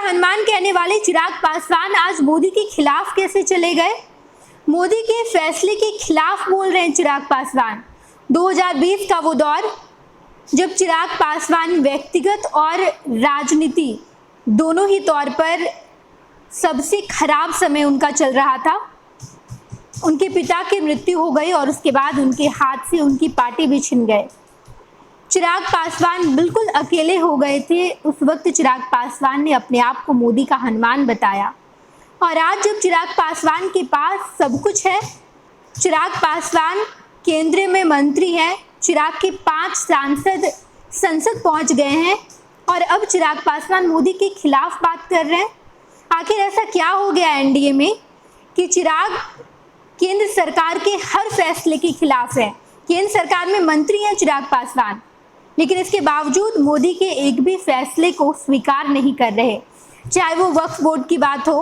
हनुमान कहने वाले चिराग पासवान आज मोदी के खिलाफ कैसे चले गए? मोदी के फैसले के खिलाफ बोल रहे हैं चिराग पासवान। 2020 का वो दौर जब चिराग पासवान व्यक्तिगत और राजनीति दोनों ही तौर पर सबसे खराब समय उनका चल रहा था। उनके पिता की मृत्यु हो गई और उसके बाद उनके हाथ से उनकी पार्टी भी छिन गए। चिराग पासवान बिल्कुल अकेले हो गए थे। उस वक्त चिराग पासवान ने अपने आप को मोदी का हनुमान बताया और आज जब चिराग पासवान के पास सब कुछ है, चिराग पासवान केंद्र में मंत्री हैं, चिराग के 5 सांसद संसद पहुंच गए हैं और अब चिराग पासवान मोदी के खिलाफ बात कर रहे हैं। आखिर ऐसा क्या हो गया एनडीए में कि चिराग केंद्र सरकार के हर फैसले के खिलाफ है। केंद्र सरकार में मंत्री हैं चिराग पासवान, लेकिन इसके बावजूद मोदी के एक भी फैसले को स्वीकार नहीं कर रहे। चाहे वो वक्फ बोर्ड की बात हो,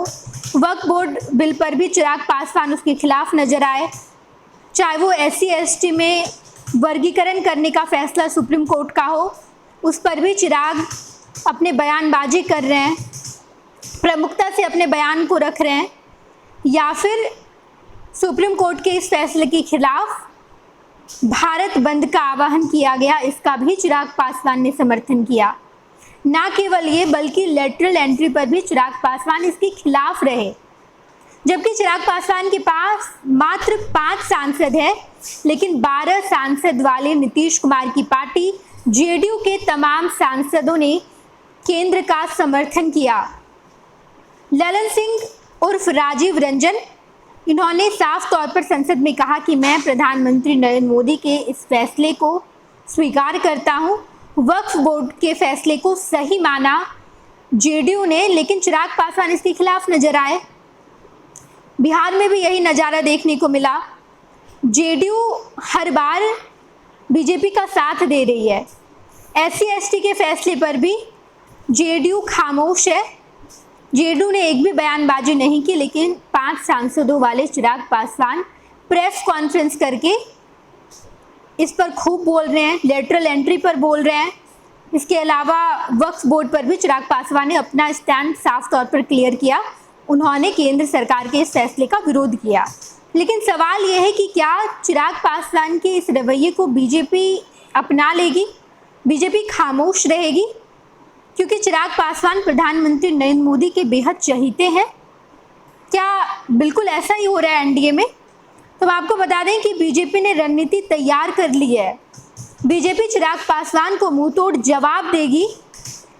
वक्फ बोर्ड बिल पर भी चिराग पासवान उसके खिलाफ नजर आए। चाहे वो SC/ST में वर्गीकरण करने का फैसला सुप्रीम कोर्ट का हो, उस पर भी चिराग अपने बयानबाजी कर रहे हैं, प्रमुखता से अपने बयान को रख रहे हैं। या फिर सुप्रीम कोर्ट के इस फैसले के खिलाफ भारत बंद का आह्वान किया गया, इसका भी चिराग पासवान ने समर्थन किया। ना केवल ये बल्कि लेटरल एंट्री पर भी चिराग पासवान इसके खिलाफ रहे। जबकि चिराग पासवान के पास मात्र 5 सांसद है, लेकिन 12 सांसद वाले नीतीश कुमार की पार्टी JDU के तमाम सांसदों ने केंद्र का समर्थन किया। ललन सिंह उर्फ राजीव रंजन, इन्होंने साफ तौर पर संसद में कहा कि मैं प्रधानमंत्री नरेंद्र मोदी के इस फैसले को स्वीकार करता हूं। वक्फ बोर्ड के फैसले को सही माना JDU ने, लेकिन चिराग पासवान इसके खिलाफ नजर आए। बिहार में भी यही नज़ारा देखने को मिला। JDU हर बार बीजेपी का साथ दे रही है। SC/ST के फैसले पर भी JDU खामोश है। JDU ने एक भी बयानबाजी नहीं की, लेकिन 5 सांसदों वाले चिराग पासवान प्रेस कॉन्फ्रेंस करके इस पर खूब बोल रहे हैं, लेटरल एंट्री पर बोल रहे हैं। इसके अलावा वक्फ बोर्ड पर भी चिराग पासवान ने अपना स्टैंड साफ तौर पर क्लियर किया। उन्होंने केंद्र सरकार के इस फैसले का विरोध किया। लेकिन सवाल यह है कि क्या चिराग पासवान के इस रवैये को बीजेपी अपना लेगी? बीजेपी खामोश रहेगी? क्योंकि चिराग पासवान प्रधानमंत्री नरेंद्र मोदी के बेहद चहीते हैं। क्या बिल्कुल ऐसा ही हो रहा है एनडीए में? तो आपको बता दें कि बीजेपी ने रणनीति तैयार कर ली है। बीजेपी चिराग पासवान को मुंहतोड़ जवाब देगी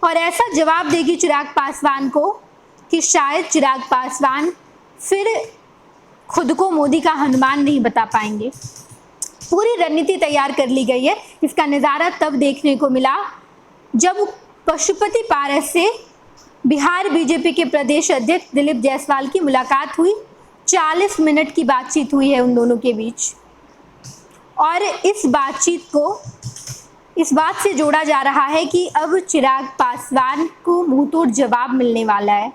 और ऐसा जवाब देगी चिराग पासवान को कि शायद चिराग पासवान फिर खुद को मोदी का हनुमान नहीं बता पाएंगे। पूरी रणनीति तैयार कर ली गई है। इसका नज़ारा तब देखने को मिला जब पशुपति पारस से बिहार बीजेपी के प्रदेश अध्यक्ष दिलीप जायसवाल की मुलाकात हुई। 40 मिनट की बातचीत हुई है उन दोनों के बीच और इस बातचीत को इस बात से जोड़ा जा रहा है कि अब चिराग पासवान को मुंहतोड़ जवाब मिलने वाला है।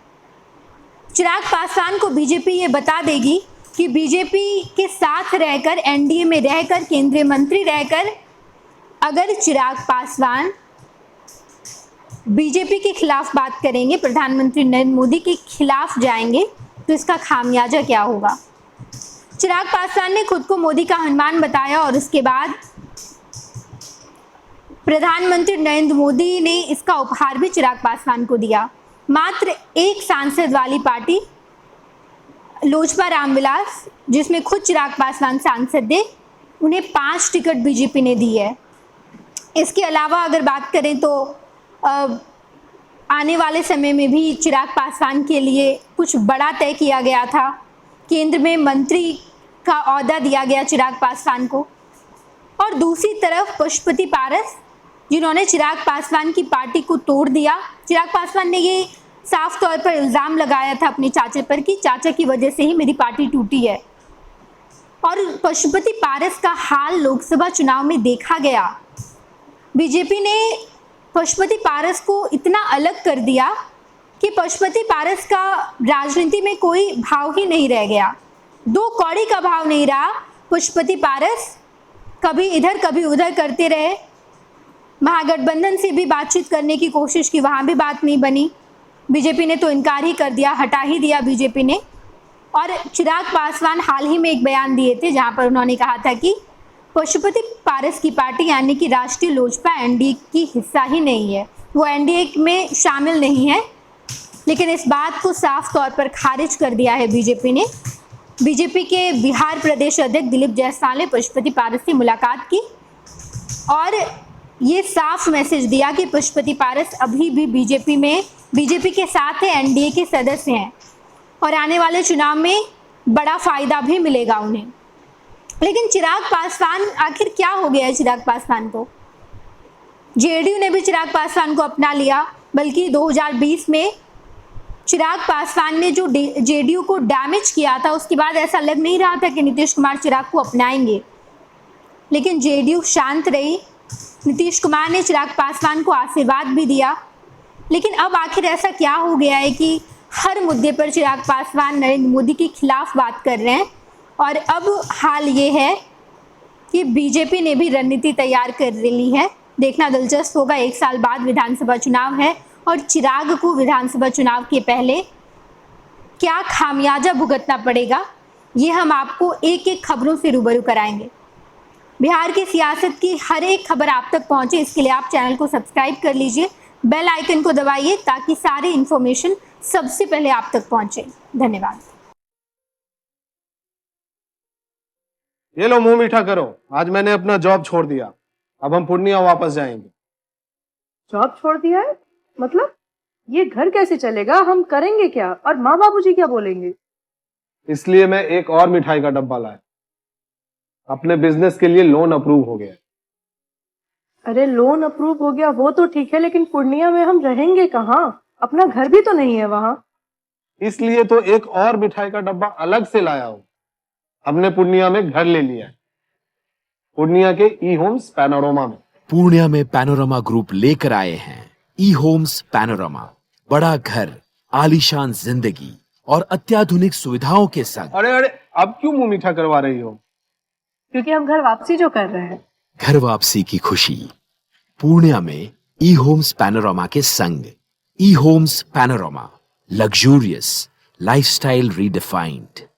चिराग पासवान को बीजेपी ये बता देगी कि बीजेपी के साथ रहकर, एनडीए में रहकर, केंद्रीय मंत्री रहकर अगर चिराग पासवान बीजेपी के खिलाफ बात करेंगे, प्रधानमंत्री नरेंद्र मोदी के खिलाफ जाएंगे, तो इसका खामियाजा क्या होगा। चिराग पासवान ने खुद को मोदी का हनुमान बताया और उसके बाद प्रधानमंत्री नरेंद्र मोदी ने इसका उपहार भी चिराग पासवान को दिया। मात्र 1 सांसद वाली पार्टी लोजपा रामविलास, जिसमें खुद चिराग पासवान सांसद थे, उन्हें 5 टिकट बीजेपी ने दी है। इसके अलावा अगर बात करें तो आने वाले समय में भी चिराग पासवान के लिए कुछ बड़ा तय किया गया था। केंद्र में मंत्री का ओहदा दिया गया चिराग पासवान को। और दूसरी तरफ पशुपति पारस, जिन्होंने चिराग पासवान की पार्टी को तोड़ दिया। चिराग पासवान ने ये साफ तौर पर इल्ज़ाम लगाया था अपने चाचा पर कि चाचा की वजह से ही मेरी पार्टी टूटी है। और पशुपति पारस का हाल लोकसभा चुनाव में देखा गया। बीजेपी ने पशुपति पारस को इतना अलग कर दिया कि पशुपति पारस का राजनीति में कोई भाव ही नहीं रह गया। 2 कौड़ी का भाव नहीं रहा। पशुपति पारस कभी इधर कभी उधर करते रहे। महागठबंधन से भी बातचीत करने की कोशिश की, वहाँ भी बात नहीं बनी। बीजेपी ने तो इनकार ही कर दिया, हटा ही दिया बीजेपी ने। और चिराग पासवान हाल ही में एक बयान दिए थे जहां पर उन्होंने कहा था कि पशुपति पारस की पार्टी यानी कि राष्ट्रीय लोजपा एनडीए की हिस्सा ही नहीं है, वो एनडीए में शामिल नहीं है। लेकिन इस बात को साफ तौर पर खारिज कर दिया है बीजेपी ने। बीजेपी के बिहार प्रदेश अध्यक्ष दिलीप जायसवाल ने पशुपति पारस से मुलाकात की और ये साफ मैसेज दिया कि पशुपति पारस अभी भी बीजेपी के साथ है, एनडीए के सदस्य हैं और आने वाले चुनाव में बड़ा फायदा भी मिलेगा उन्हें। लेकिन चिराग पासवान, आखिर क्या हो गया है चिराग पासवान को? जेडीयू ने भी चिराग पासवान को अपना लिया, बल्कि 2020 में चिराग पासवान ने जो जेडीयू को डैमेज किया था उसके बाद ऐसा लग नहीं रहा था कि नीतीश कुमार चिराग को अपनाएंगे। लेकिन जेडीयू शांत रही, नीतीश कुमार ने चिराग पासवान को आशीर्वाद भी दिया। लेकिन अब आखिर ऐसा क्या हो गया है कि हर मुद्दे पर चिराग पासवान नरेंद्र मोदी के खिलाफ बात कर रहे हैं? और अब हाल ये है कि बीजेपी ने भी रणनीति तैयार कर ली है। देखना दिलचस्प होगा, 1 साल बाद विधानसभा चुनाव है और चिराग को विधानसभा चुनाव के पहले क्या खामियाजा भुगतना पड़ेगा, ये हम आपको एक एक खबरों से रूबरू कराएंगे। बिहार की सियासत की हर एक खबर आप तक पहुंचे, इसके लिए आप चैनल को सब्सक्राइब कर लीजिए, बेल आइकन को दबाइए ताकि सारी इन्फॉर्मेशन सबसे पहले आप तक पहुंचे। धन्यवाद। ये लो मुंह मीठा करो, आज मैंने अपना जॉब छोड़ दिया, अब हम पूर्णिया वापस जाएंगे। जॉब छोड़ दिया है? मतलब ये घर कैसे चलेगा? हम करेंगे क्या और माँ बाबूजी क्या बोलेंगे? इसलिए मैं एक और मिठाई का डब्बा लाया, अपने बिजनेस के लिए लोन अप्रूव हो गया। अरे लोन अप्रूव हो गया वो तो ठीक है, लेकिन पूर्णिया में हम रहेंगे कहाँ? अपना घर भी तो नहीं है वहाँ। इसलिए तो एक और मिठाई का डब्बा अलग से लाया हूँ। हमने पूर्णिया में घर ले लिया है, पूर्णिया के ई होम्स पैनोरमा में। पूर्णिया में पैनोरमा ग्रुप लेकर आए हैं ई होम्स पैनोरमा, बड़ा घर, आलीशान जिंदगी और अत्याधुनिक सुविधाओं के संग। अरे अरे, अब क्यों मुंह मीठा करवा रही हो? क्योंकि हम घर वापसी जो कर रहे हैं। घर वापसी की खुशी पूर्णिया में ई होम्स पैनोरमा के संग। ई homes panorama, luxurious lifestyle redefined.